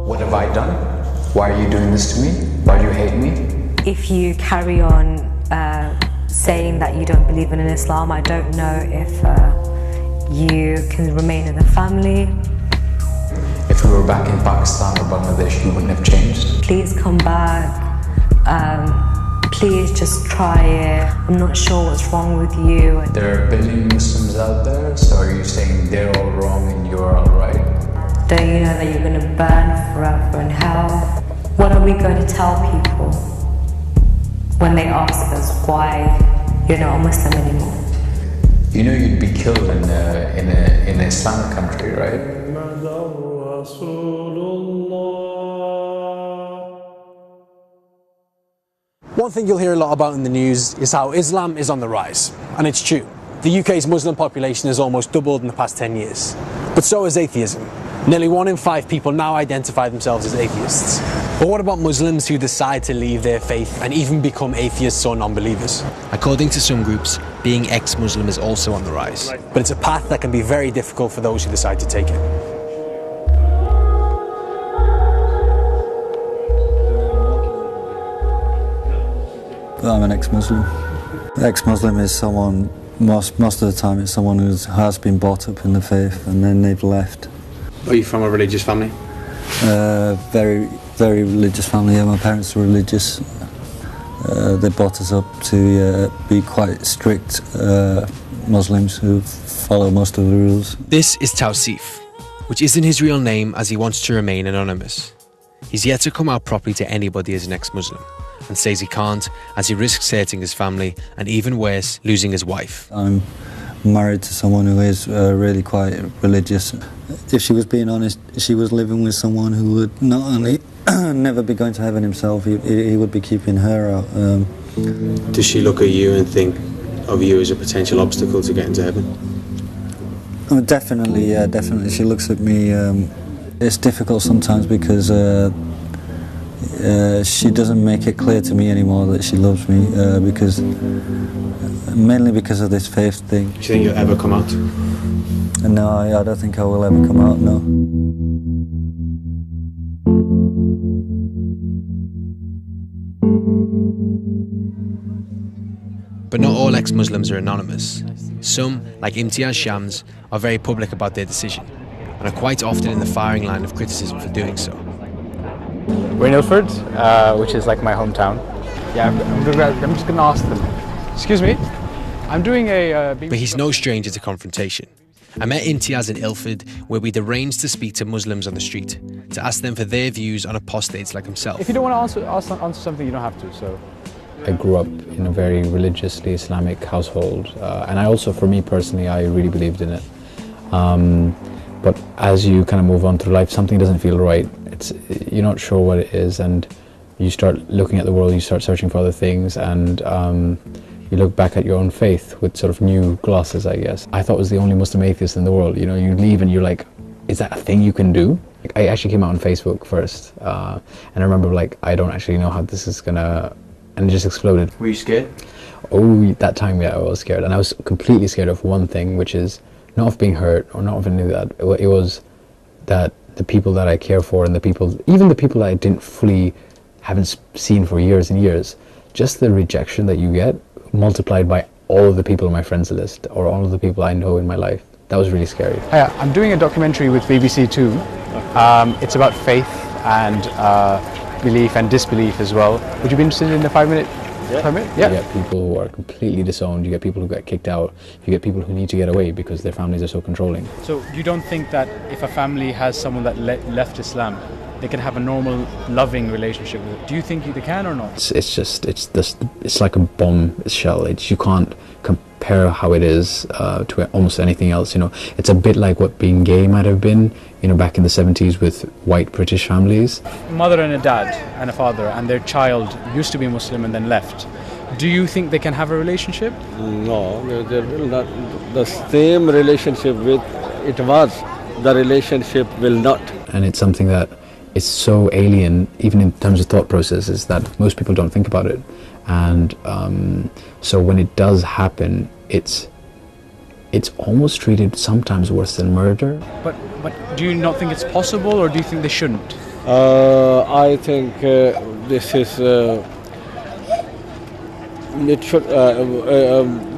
What have I done? Why are you doing this to me? Why do you hate me? If you carry on saying that you don't believe in Islam, I don't know if you can remain in the family. If we were back in Pakistan or Bangladesh, you wouldn't have changed. Please come back. Please just try it. I'm not sure what's wrong with you. There are a billion Muslims out there, so are you saying they're all wrong and you're all right? Don't you know that you're going to burn forever in hell? What are we going to tell people when they ask us why you're not a Muslim anymore? You know you'd be killed in an Islamic country, right? One thing you'll hear a lot about in the news is how Islam is on the rise, and it's true. The UK's Muslim population has almost doubled in the past 10 years. But so has atheism. Nearly 1 in 5 people now identify themselves as atheists. But what about Muslims who decide to leave their faith and even become atheists or non-believers? According to some groups, being ex-Muslim is also on the rise. But it's a path that can be very difficult for those who decide to take it. I'm an ex-Muslim. Ex-Muslim is someone, most of the time, it's someone who has been brought up in the faith and then they've left. Are you from a religious family? Very, very religious family. Yeah, my parents were religious. They brought us up to be quite strict Muslims who follow most of the rules. This is Tawsif, which isn't his real name as he wants to remain anonymous. He's yet to come out properly to anybody as an ex-Muslim, and says he can't as he risks hurting his family and, even worse, losing his wife. I'm married to someone who is really quite religious. If she was being honest, she was living with someone who would not only never be going to heaven himself, he would be keeping her out. Does she look at you and think of you as a potential obstacle to getting to heaven? Definitely, yeah, definitely. She looks at me. It's difficult sometimes because she doesn't make it clear to me anymore that she loves me, mainly because of this faith thing. Do you think you'll ever come out? No, I don't think I will ever come out, no. But not all ex-Muslims are anonymous. Some, like Imtiaz Shams, are very public about their decision and are quite often in the firing line of criticism for doing so. We're in Ilford, which is like my hometown. Yeah, I'm just going to ask them. Excuse me, I'm doing a... But he's no stranger to confrontation. I met Imtiaz in Ilford, where we'd arranged to speak to Muslims on the street, to ask them for their views on apostates like himself. If you don't want to answer something, you don't have to, so... I grew up in a very religiously Islamic household, and I also, for me personally, I really believed in it. But as you kind of move on through life, something doesn't feel right. You're not sure what it is, and you start looking at the world, you start searching for other things, and you look back at your own faith with sort of new glasses, I guess. I thought I was the only Muslim atheist in the world. You know, you leave and you're like, is that a thing you can do? I actually came out on Facebook first, and I remember like, I don't actually know how this is gonna, and it just exploded. Were you scared? Oh, that time, yeah, I was scared, and I was completely scared of one thing, which is not of being hurt or not of any of that. It was that the people that I care for and the people, even the people that I haven't seen for years and years, just the rejection that you get multiplied by all of the people on my friends list or all of the people I know in my life. That was really scary. Yeah, I'm doing a documentary with BBC Two. It's about faith and belief and disbelief as well. Would you be interested in the 5-minute? Yeah. You get people who are completely disowned, you get people who get kicked out, you get people who need to get away because their families are so controlling. So you don't think that if a family has someone that left Islam, they can have a normal, loving relationship with it? Do you think they can or not? It's like a bomb shell. You can't compare how it is to almost anything else. You know, it's a bit like what being gay might have been, you know, back in the 70s with white British families. Mother and a dad and a father and their child used to be Muslim and then left. Do you think they can have a relationship? No, they will not. The same relationship with it was, the relationship will not. And it's something that is so alien, even in terms of thought processes, that most people don't think about it. And so when it does happen, it's it's almost treated sometimes worse than murder. But do you not think it's possible, or do you think they shouldn't? I think this is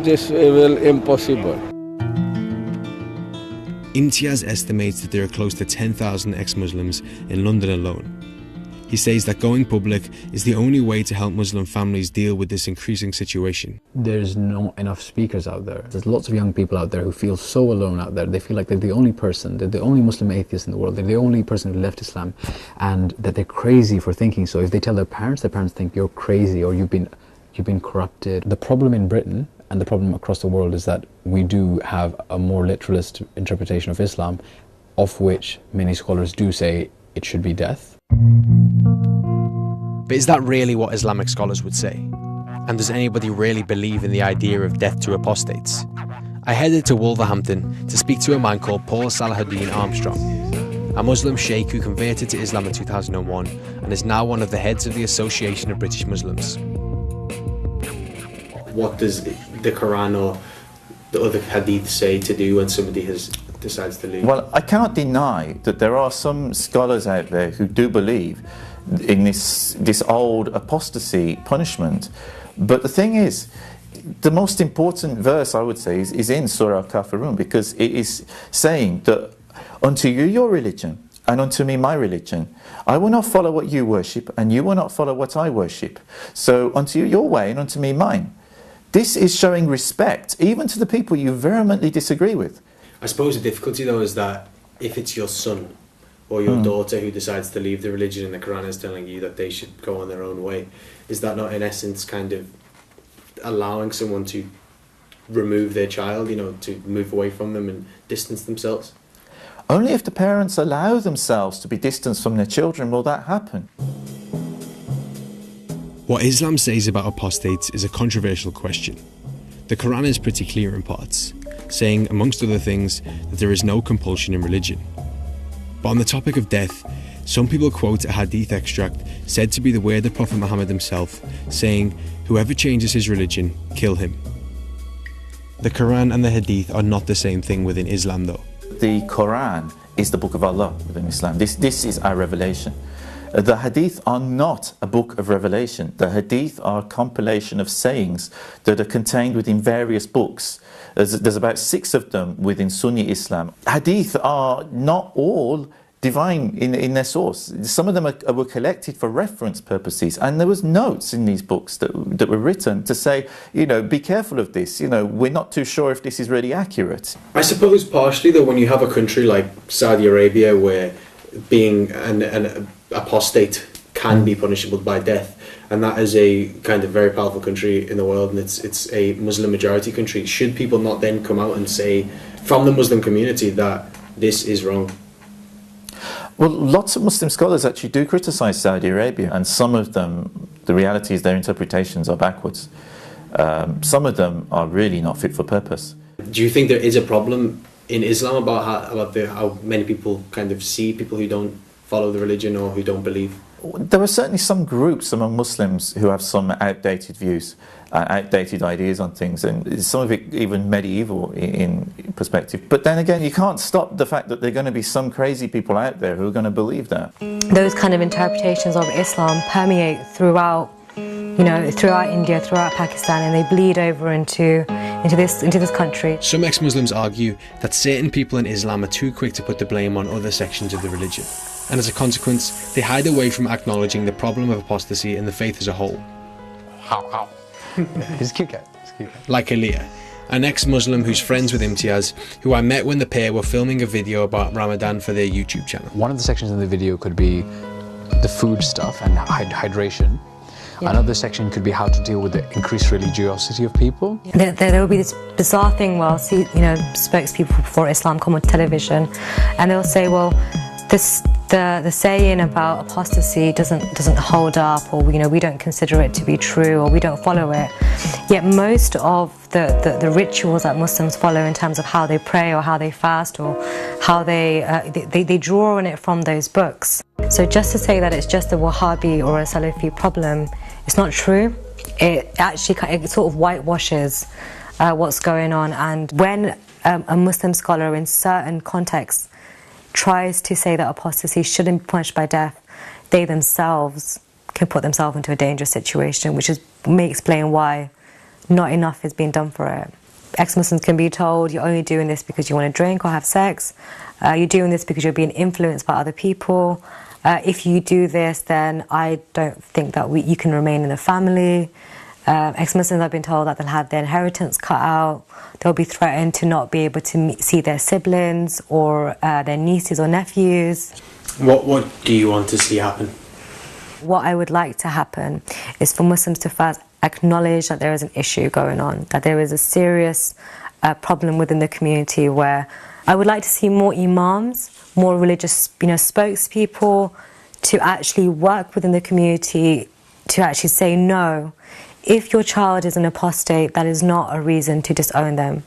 this will impossible. Imtiaz estimates that there are close to 10,000 ex-Muslims in London alone. He says that going public is the only way to help Muslim families deal with this increasing situation. There's not enough speakers out there. There's lots of young people out there who feel so alone out there. They feel like they're the only person, they're the only Muslim atheist in the world, they're the only person who left Islam, and that they're crazy for thinking so. If they tell their parents think you're crazy or you've been corrupted. The problem in Britain and the problem across the world is that we do have a more literalist interpretation of Islam, of which many scholars do say it should be death. But is that really what Islamic scholars would say? And does anybody really believe in the idea of death to apostates? I headed to Wolverhampton to speak to a man called Paul Salahuddin Armstrong, a Muslim sheikh who converted to Islam in 2001 and is now one of the heads of the Association of British Muslims. What does the Quran or the other hadith say to do when somebody decides to leave? Well, I cannot deny that there are some scholars out there who do believe in this old apostasy punishment. But the thing is, the most important verse, I would say, is in Surah Al-Kafirun, because it is saying that unto you your religion, and unto me my religion. I will not follow what you worship, and you will not follow what I worship. So unto you your way, and unto me mine. This is showing respect, even to the people you vehemently disagree with. I suppose the difficulty, though, is that if it's your son or your daughter who decides to leave the religion and the Quran is telling you that they should go on their own way, is that not in essence kind of allowing someone to remove their child, to move away from them and distance themselves? Only if the parents allow themselves to be distanced from their children will that happen. What Islam says about apostates is a controversial question. The Quran is pretty clear in parts, saying, amongst other things, that there is no compulsion in religion. But on the topic of death, some people quote a hadith extract said to be the word of Prophet Muhammad himself, saying, whoever changes his religion, kill him. The Quran and the hadith are not the same thing within Islam, though. The Quran is the book of Allah within Islam. This is our revelation. The hadith are not a book of revelation. The hadith are a compilation of sayings that are contained within various books. There's about 6 of them within Sunni Islam. Hadith are not all divine in their source. Some of them were collected for reference purposes, and there was notes in these books that were written to say, be careful of this, we're not too sure if this is really accurate. I suppose partially, though, when you have a country like Saudi Arabia where being an apostate can be punishable by death, and that is a kind of very powerful country in the world, and it's a Muslim majority country, should people not then come out and say from the Muslim community that this is wrong? Well, lots of Muslim scholars actually do criticise Saudi Arabia, and some of them, the reality is their interpretations are backwards. Some of them are really not fit for purpose. Do you think there is a problem in Islam about how many people kind of see people who don't follow the religion or who don't believe? There are certainly some groups among Muslims who have some outdated views, outdated ideas on things, and some of it even medieval in perspective. But then again, you can't stop the fact that there are going to be some crazy people out there who are going to believe that. Those kind of interpretations of Islam permeate throughout India, throughout Pakistan, and they bleed over into this country. Some ex-Muslims argue that certain people in Islam are too quick to put the blame on other sections of the religion, and as a consequence, they hide away from acknowledging the problem of apostasy in the faith as a whole. How? He's a cute guy. Like Aliyah, an ex-Muslim who's friends with Imtiaz, who I met when the pair were filming a video about Ramadan for their YouTube channel. One of the sections in the video could be the food stuff and hydration. Yeah. Another section could be how to deal with the increased religiosity of people. There will be this bizarre thing where I'll see, spokespeople for Islam come on television, and they'll say, well, the saying about apostasy doesn't hold up, or we don't consider it to be true, or we don't follow it. Yet most of the rituals that Muslims follow in terms of how they pray or how they fast or how they draw on it from those books. So just to say that it's just a Wahhabi or a Salafi problem, it's not true. It sort of whitewashes what's going on. And when a Muslim scholar in certain contexts tries to say that apostasy shouldn't be punished by death, they themselves can put themselves into a dangerous situation, which may explain why not enough is being done for it. Ex-Muslims can be told, you're only doing this because you want to drink or have sex, you're doing this because you're being influenced by other people. If you do this, then I don't think that you can remain in the family. Ex-Muslims have been told that they'll have their inheritance cut out. They'll be threatened to not be able to see their siblings or their nieces or nephews. What do you want to see happen? What I would like to happen is for Muslims to first acknowledge that there is an issue going on, that there is a serious problem within the community, where I would like to see more imams, more religious spokespeople to actually work within the community to actually say no. If your child is an apostate, that is not a reason to disown them.